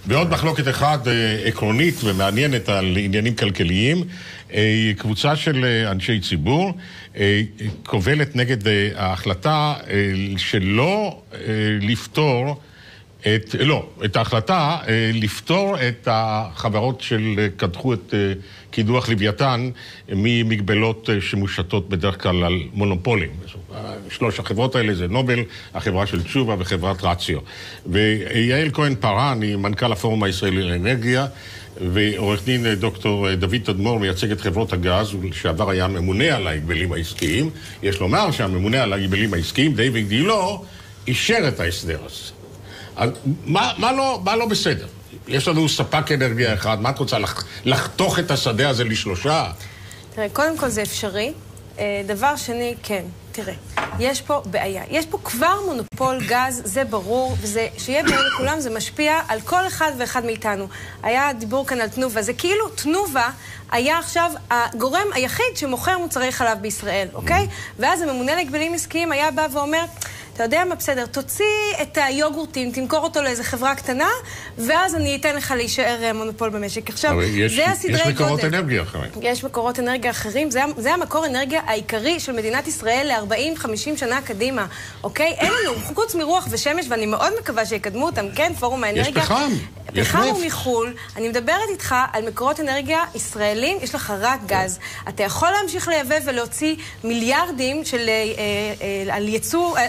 ועוד מחלוקת אחת עקרונית ומעניינת על עניינים כלכליים, קבוצה של אנשי ציבור קובלת נגד ההחלטה שלא לפתור את ההחלטה לפתור את החברות שקדחו את קידוח לוויתן ממגבלות שמושתות בדרך כלל על מונופולים. שלוש החברות האלה זה נובל, החברה של תשובה וחברת רציו. ויעל כהן פרן היא מנכ"ל הפורום הישראלי לאנרגיה, ועורך דין דוקטור דוד תדמור מייצג את חברות הגז, שעבר היה ממונה על ההגבלים העסקיים. יש לומר שהממונה על ההגבלים העסקיים, דיוויד גילה, אישר את ההסדר הזה. אז מה לא בסדר? יש לנו ספק אנרגיה אחד, מה את רוצה לחתוך את השדה הזה לשלושה? תראה, קודם כל זה אפשרי. דבר שני, כן, תראה, יש פה בעיה. יש פה כבר מונופול גז, זה ברור, וזה, שיהיה ברור לכולם, זה משפיע על כל אחד ואחד מאיתנו. היה דיבור כאן על תנובה, זה כאילו תנובה היה עכשיו הגורם היחיד שמוכר מוצרי חלב בישראל, אוקיי? ואז הממונה להגבלים עסקיים היה בא ואומר, אתה יודע מה, בסדר, תוציא את היוגורטים, תמכור אותו לאיזו חברה קטנה, ואז אני אתן לך להישאר מונופול במשק. עכשיו, זה הסדרי גודל. יש מקורות אנרגיה אחרים. יש מקורות אנרגיה אחרים. זה המקור אנרגיה העיקרי של מדינת ישראל ל-40-50 שנה קדימה. אוקיי? אין לנו חוץ מרוח ושמש, ואני מאוד מקווה שיקדמו אותם, כן? פורום האנרגיה. יש פחם. פחם הוא מחול. אני מדברת איתך על מקורות אנרגיה ישראלים, יש לך רק גז. אתה יכול להמשיך לייבא ולהוציא מיליארדים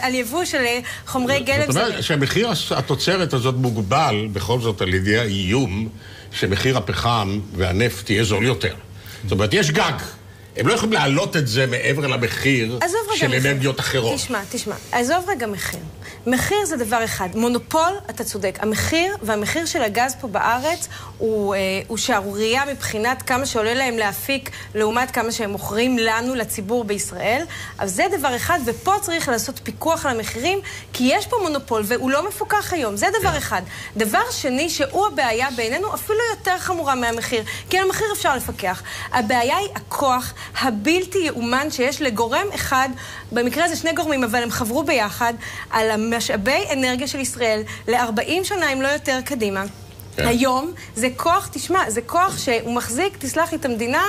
על יבוא של חומרי גלם. זאת אומרת שמחיר התוצרת הזאת מוגבל בכל זאת על ידי האיום שמחיר הפחם והנפט יהיה זול יותר. זאת אומרת, יש גג. הם לא יכולים להעלות את זה מעבר למחיר של אנרגיות אחרות. תשמע, עזוב רגע מחיר. מחיר זה דבר אחד. מונופול, אתה צודק. המחיר והמחיר של הגז פה בארץ הוא שערורייה מבחינת כמה שעולה להם להפיק לעומת כמה שהם מוכרים לנו, לציבור בישראל. אז זה דבר אחד, ופה צריך לעשות פיקוח על המחירים, כי יש פה מונופול והוא לא מפוקח היום. זה דבר אחד. דבר שני, שהוא הבעיה בעינינו אפילו יותר חמורה מהמחיר, כי על המחיר אפשר לפקח. הבעיה היא הכוח הבלתי יאומן שיש לגורם אחד, במקרה הזה שני גורמים, אבל הם חברו ביחד, על המשאבי אנרגיה של ישראל ל-40 שנה, אם לא יותר קדימה. היום זה כוח, תשמע, זה כוח שהוא מחזיק, תסלח לי, את המדינה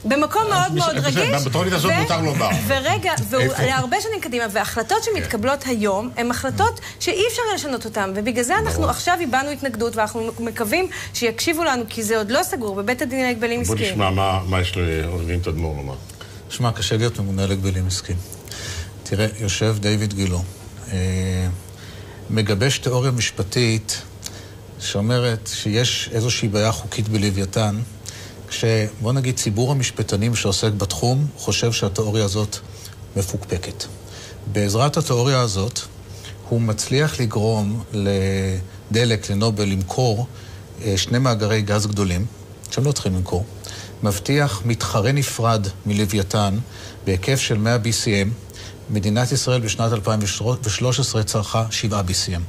במקום מאוד מאוד רגיש. בתוכנית הזאת מותר לומר. ורגע, להרבה שנים קדימה, וההחלטות שמתקבלות היום, הן החלטות שאי אפשר לשנות אותן, ובגלל זה אנחנו עכשיו הבאנו התנגדות, ואנחנו מקווים שיקשיבו לנו, כי זה עוד לא סגור, בבית הדין להגבלים עסקיים. בוא נשמע מה יש לעורך דין תדמור לומר. תשמע, קשה להיות ממונה להגבלים עסקיים. תראה, יושב דיוויד גילה, מגבש תיאוריה משפטית שאומרת שיש איזושהי בעיה חוקית בלוויתן, כשבוא נגיד ציבור המשפטנים שעוסק בתחום חושב שהתיאוריה הזאת מפוקפקת. בעזרת התיאוריה הזאת הוא מצליח לגרום לדלק, לנובל, למכור שני מאגרי גז גדולים, שהם לא צריכים למכור, מבטיח מתחרה נפרד מלוויתן בהיקף של 100 BCM, מדינת ישראל בשנת 2013 צרכה 7 BCM.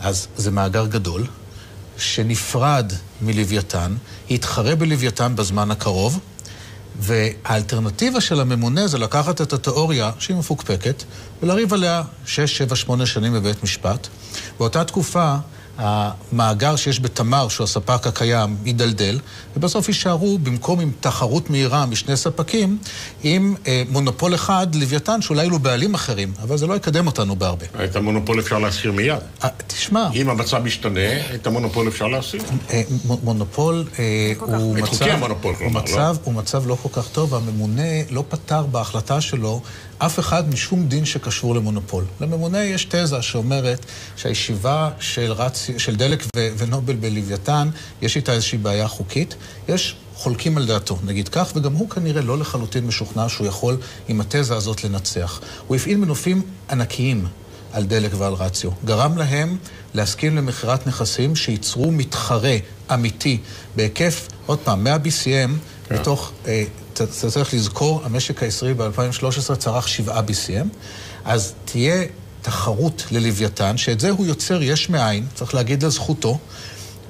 אז זה מאגר גדול, שנפרד מלוויתן, יתחרה בלוויתן בזמן הקרוב, והאלטרנטיבה של הממונה זה לקחת את התיאוריה שהיא מפוקפקת, ולריב עליה 6, 7, 8 שנים בבית משפט. באותה תקופה, המאגר שיש בתמר, שהוא הספק הקיים, ידלדל, ובסוף יישארו במקום עם תחרות מהירה משני ספקים, עם מונופול אחד לוויתן שאולי לו בעלים אחרים, אבל זה לא יקדם אותנו בהרבה. את המונופול אפשר להסיר מיד. תשמע. אם המצב משתנה, את המונופול אפשר להסיר. מונופול הוא מצב לא כל כך טוב, הממונה לא פתר בהחלטה שלו אף אחד משום דין שקשור למונופול. לממונה יש תזה שאומרת שהישיבה של דלק ונובל בלוויתן, יש איתה איזושהי בעיה חוקית, יש חולקים על דעתו, נגיד כך, וגם הוא כנראה לא לחלוטין משוכנע שהוא יכול עם התזה הזאת לנצח. הוא הפעיל מנופים ענקיים על דלק ועל רציו. גרם להם להסכים למכירת נכסים שייצרו מתחרה אמיתי בהיקף, עוד פעם, 100 BCM, מתוך, צריך לזכור, המשק הישראלי ב-2013 צרך 7 BCM, אז תהיה תחרות ללוויתן, שאת זה הוא יוצר יש מאין, צריך להגיד לזכותו,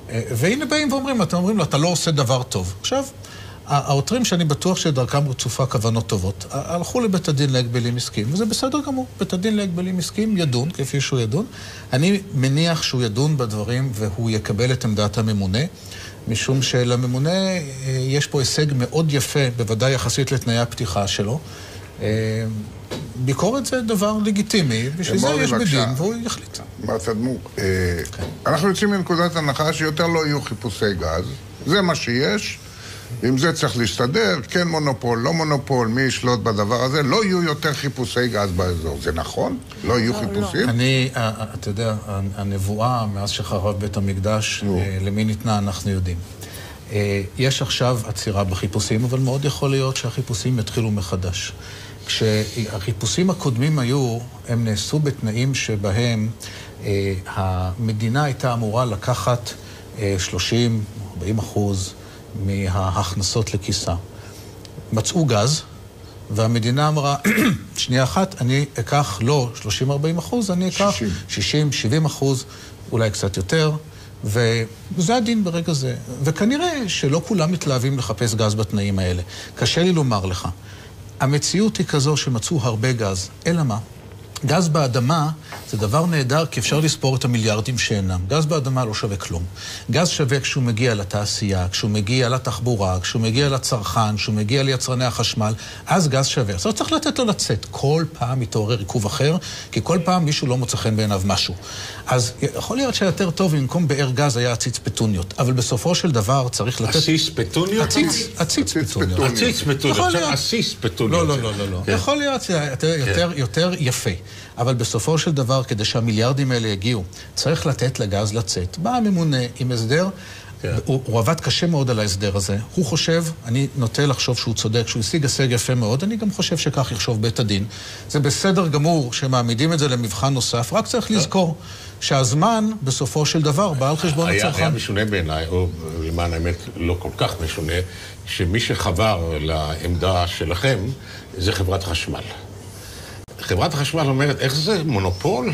והנה באים ואומרים, אתם אומרים לו, אתה לא עושה דבר טוב. עכשיו, העותרים שאני בטוח שדרכם רצופה כוונות טובות, הלכו לבית הדין להגבלים עסקיים, וזה בסדר גמור. בית הדין להגבלים עסקיים ידון, כפי שהוא ידון. אני מניח שהוא ידון בדברים והוא יקבל את עמדת הממונה, משום שלממונה יש פה הישג מאוד יפה, בוודאי יחסית לתנאי הפתיחה שלו. ביקורת זה דבר לגיטימי, בשביל זה יש בדין, והוא יחליט. מר תדמור, אנחנו יוצאים מנקודת הנחה שיותר לא יהיו חיפושי גז, זה מה שיש, עם זה צריך להסתדר, כן מונופול, לא מונופול, מי ישלוט בדבר הזה, לא יהיו יותר חיפושי גז באזור, זה נכון? לא יהיו חיפושים? אתה יודע, הנבואה, מאז שחרב בית המקדש, למי ניתנה אנחנו יודעים. יש עכשיו עצירה בחיפושים, אבל מאוד יכול להיות שהחיפושים יתחילו מחדש. כשהחיפושים הקודמים היו, הם נעשו בתנאים שבהם המדינה הייתה אמורה לקחת 30-40% מההכנסות לכיסה. מצאו גז, והמדינה אמרה, שנייה אחת, אני אקח לא 30-40%, אני אקח 60-70%, אולי קצת יותר, וזה הדין ברגע זה. וכנראה שלא כולם מתלהבים לחפש גז בתנאים האלה. קשה לי לומר לך. המציאות היא כזו שמצאו הרבה גז. אלא מה? גז באדמה זה דבר נהדר, כי אפשר לספור את המיליארדים שאינם. גז באדמה לא שווה כלום. גז שווה כשהוא מגיע לתעשייה, כשהוא מגיע לתחבורה, כשהוא מגיע לצרכן, כשהוא מגיע ליצרני החשמל, אז גז שווה. אז צריך לתת לו לצאת. כל פעם מתעורר עיכוב אחר, כי כל פעם מישהו לא מוצא חן בעיניו משהו. אז יכול להיות שיותר טוב במקום באר גז היה עציץ פטוניות. אבל בסופו של דבר צריך לתת... עציץ פטוניות? עציץ פטוניות. עציץ פטוניות. עציץ פטוניות. לא. יכול להיות יותר יפה. אבל בסופו של דבר, כדי שהמיליארדים האלה יגיעו, צריך לתת לגז לצאת. בא הממונה עם הסדר, הוא עבד קשה מאוד על ההסדר הזה. הוא חושב, אני נוטה לחשוב שהוא צודק, שהוא השיג הישג יפה מאוד, אני גם חושב שכך יחשוב בית הדין. זה בסדר גמור שמעמידים את זה למבחן נוסף, רק צריך לזכור שהזמן בסופו של דבר בא על חשבון הצרכן. היה משונה בעיניי, או למען האמת לא כל כך משונה, שמי שחבר לעמדה שלכם זה חברת חשמל. חברת החשמל אומרת, איך זה? מונופול?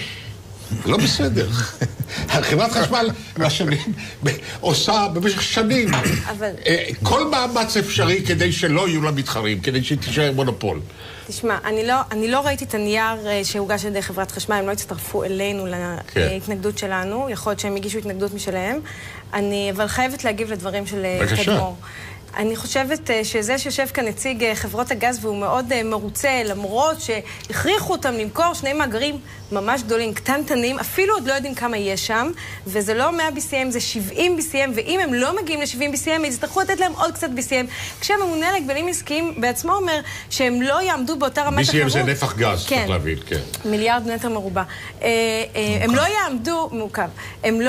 לא בסדר. חברת חשמל עושה במשך שנים כל מאמץ אפשרי כדי שלא יהיו לה מתחרים, כדי שתישאר מונופול. תשמע, אני לא ראיתי את הנייר שהוגש על ידי חברת חשמל, הם לא הצטרפו אלינו להתנגדות שלנו, יכול להיות שהם הגישו התנגדות משלהם, אבל חייבת להגיב לדברים של תדמור. אני חושבת שזה שיושב כאן נציג חברות הגז והוא מאוד מרוצה, למרות שהכריחו אותם למכור שני מאגרים ממש גדולים, קטנטנים, אפילו עוד לא יודעים כמה יש שם, וזה לא 100 BCM, זה 70 BCM, ואם הם לא מגיעים ל-70 BCM, יצטרכו לתת להם עוד קצת BCM. כשהממונה להגבלים עסקיים בעצמו אומר שהם לא יעמדו באותה רמת BCM זה נפח גז, צריך להבין, כן. מיליארד מטר מרובע. הם לא יעמדו, מורכב, הם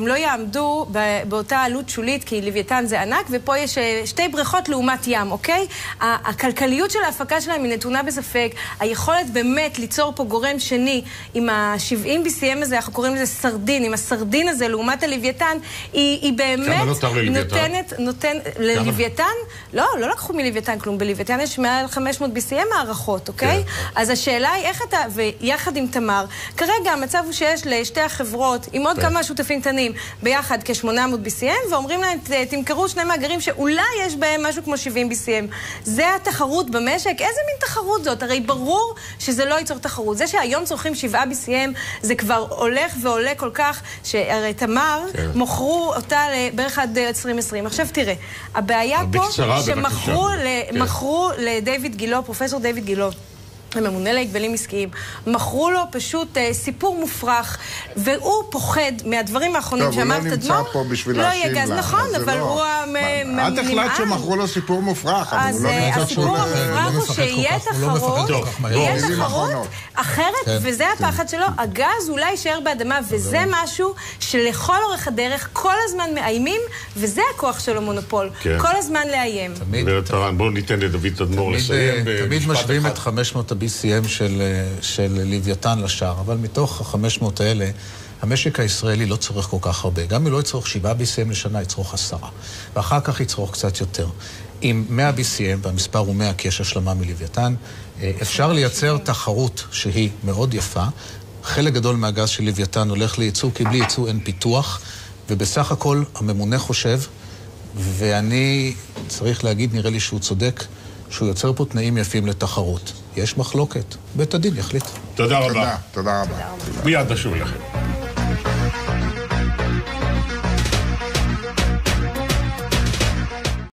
לא יעמדו באותה עלות שולית, כי לוויתן זה ענק, ופה יש שתי בריכות לעומת ים, אוקיי? הכלכליות של ההפקה שלהם היא נתונה בספק. היכולת באמת ליצור פה גורם שני עם ה-70 BCM הזה, אנחנו קוראים לזה סרדין, עם הסרדין הזה לעומת הלוויתן, היא באמת נותנת ללוויתן, לא לקחו מלוויתן כלום, בלוויתן יש מעל 500 BCM הערכות, אוקיי? אז השאלה היא איך אתה, ויחד עם תמר, כרגע המצב הוא שיש לשתי החברות, עם עוד כמה שותפים קטנים, ביחד כ-800 BCM, ואומרים להם, תמכרו שני מאגרים שאולי יש בהם משהו כמו 70 BCM. זה התחרות במשק? איזה מין תחרות זאת? הרי ברור שזה לא ייצור תחרות. זה שהיום צורכים 7 BCM, זה כבר הולך ועולה כל כך, שהרי תמר מוכרו אותה בערך עד 2020. עכשיו תראה, הבעיה פה שמכרו לדיוויד גילו, פרופסור דיוויד גילו, הממונה להגבלים עסקיים, מכרו לו פשוט סיפור מופרך, והוא פוחד מהדברים האחרונים שאמר תדמור. טוב, הוא לא נמצא פה בשביל להשיב לה. נכון, אבל הוא את החלט שמכרו לו סיפור מופרך, אבל הוא לא נמצא פה. הסיפור המופרך הוא שיהיה תחרות אחרת, וזה הפחד שלו. הגז אולי יישאר באדמה, וזה משהו שלכל אורך הדרך כל הזמן מאיימים, וזה הכוח של המונופול. כל הזמן לאיים. בואו ניתן לדוד תדמור לסיים. תמיד משווים את 500 BCM של לוויתן לשאר, אבל מתוך ה-500 האלה, המשק הישראלי לא צורך כל כך הרבה. גם אם לא יצרוך 7 BCM לשנה, יצרוך 10. ואחר כך יצרוך קצת יותר. עם 100 BCM, והמספר הוא 100 כי יש השלמה מלוויתן, אפשר לייצר תחרות שהיא מאוד יפה. חלק גדול מהגז של לוויתן הולך לייצוא, כי בלי ייצוא אין פיתוח, ובסך הכל הממונה חושב, ואני צריך להגיד, נראה לי שהוא צודק, שהוא יוצר פה תנאים יפים לתחרות. יש מחלוקת, בית הדין יחליט. תודה רבה. תודה רבה. מיד נשוב לכם.